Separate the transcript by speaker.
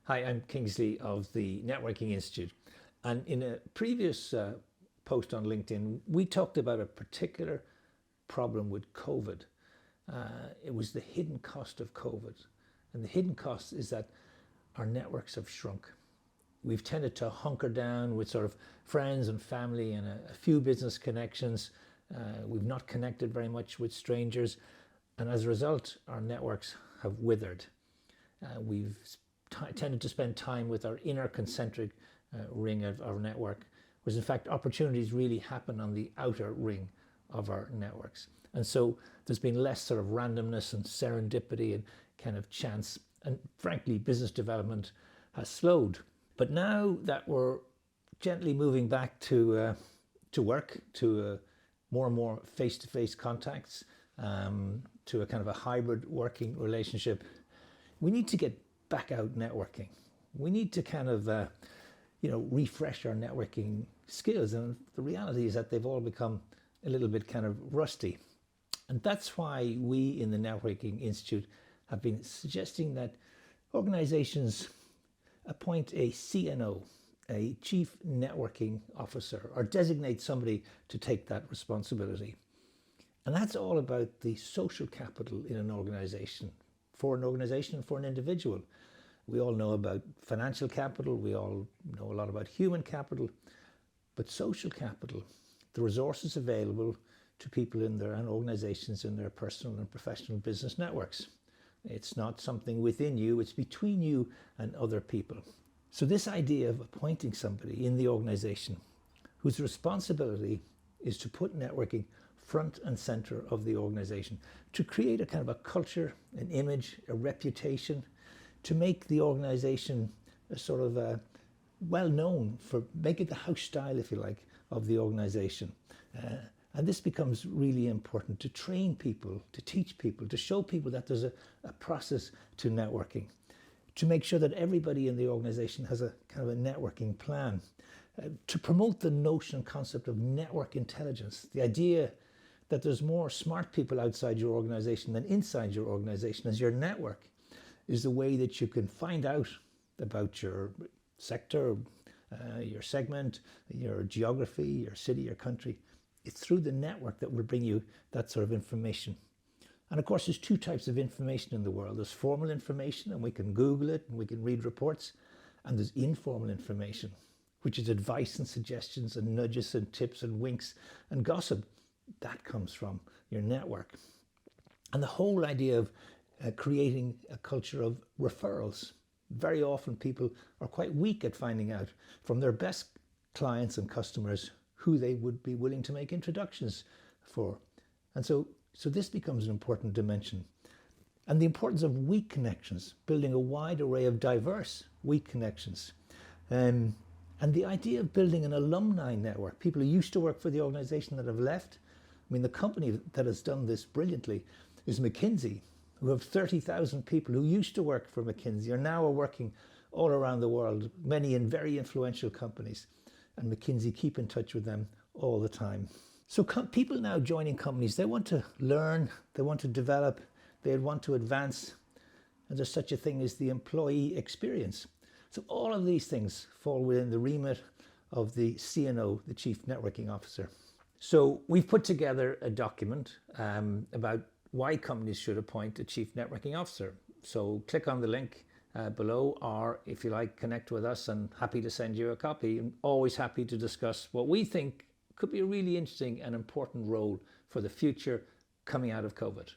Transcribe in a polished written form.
Speaker 1: Hi, I'm Kingsley of the Networking Institute. And in a previous post on LinkedIn, we talked about a particular problem with COVID. It was the hidden cost of COVID. And the hidden cost is that our networks have shrunk. We've tended to hunker down with sort of friends and family and a few business connections. We've not connected very much with strangers. And as a result, our networks have withered. We've tended to spend time with our inner concentric ring of our network, whereas in fact opportunities really happen on the outer ring of our networks. And so there's been less sort of randomness and serendipity and kind of chance, and frankly business development has slowed. But now that we're gently moving back to work, to more and more face-to-face contacts, to a kind of a hybrid working relationship, we need to get back out networking. We need to kind of, refresh our networking skills. And the reality is that they've all become a little bit kind of rusty. And that's why we in the Networking Institute have been suggesting that organizations appoint a CNO, a Chief Networking Officer, or designate somebody to take that responsibility. And that's all about the social capital in an organization, for an individual. We all know about financial capital, we all know a lot about human capital, but social capital, the resources available to people in their and organizations in their personal and professional business networks. It's not something within you, it's between you and other people. So this idea of appointing somebody in the organization whose responsibility is to put networking front and center of the organization, to create a kind of a culture, an image, a reputation, to make the organization a sort of a well known, for make it the house style, if you like, of the organization. And this becomes really important, to train people, to teach people, to show people that there's a process to networking, to make sure that everybody in the organization has a kind of a networking plan, to promote the notion and concept of network intelligence, the idea that there's more smart people outside your organization than inside your organization, as your network is the way that you can find out about your sector, your segment, your geography, your city, your country. It's through the network that will bring you that sort of information. And of course, there's two types of information in the world. There's formal information, and we can Google it and we can read reports. And there's informal information, which is advice and suggestions and nudges and tips and winks and gossip. That comes from your network. And the whole idea of creating a culture of referrals. Very often people are quite weak at finding out from their best clients and customers who they would be willing to make introductions for. And so this becomes an important dimension. And the importance of weak connections, building a wide array of diverse weak connections. And the idea of building an alumni network, people who used to work for the organization that have left. I mean, the company that has done this brilliantly is McKinsey, who have 30,000 people who used to work for McKinsey are now working all around the world, many in very influential companies. And McKinsey keep in touch with them all the time. So people now joining companies, they want to learn, they want to develop, they want to advance. And there's such a thing as the employee experience. So all of these things fall within the remit of the CNO, the Chief Networking Officer. So we've put together a document about why companies should appoint a Chief Networking Officer. So click on the link below, or if you like, connect with us, and happy to send you a copy. I'm always happy to discuss what we think could be a really interesting and important role for the future coming out of COVID.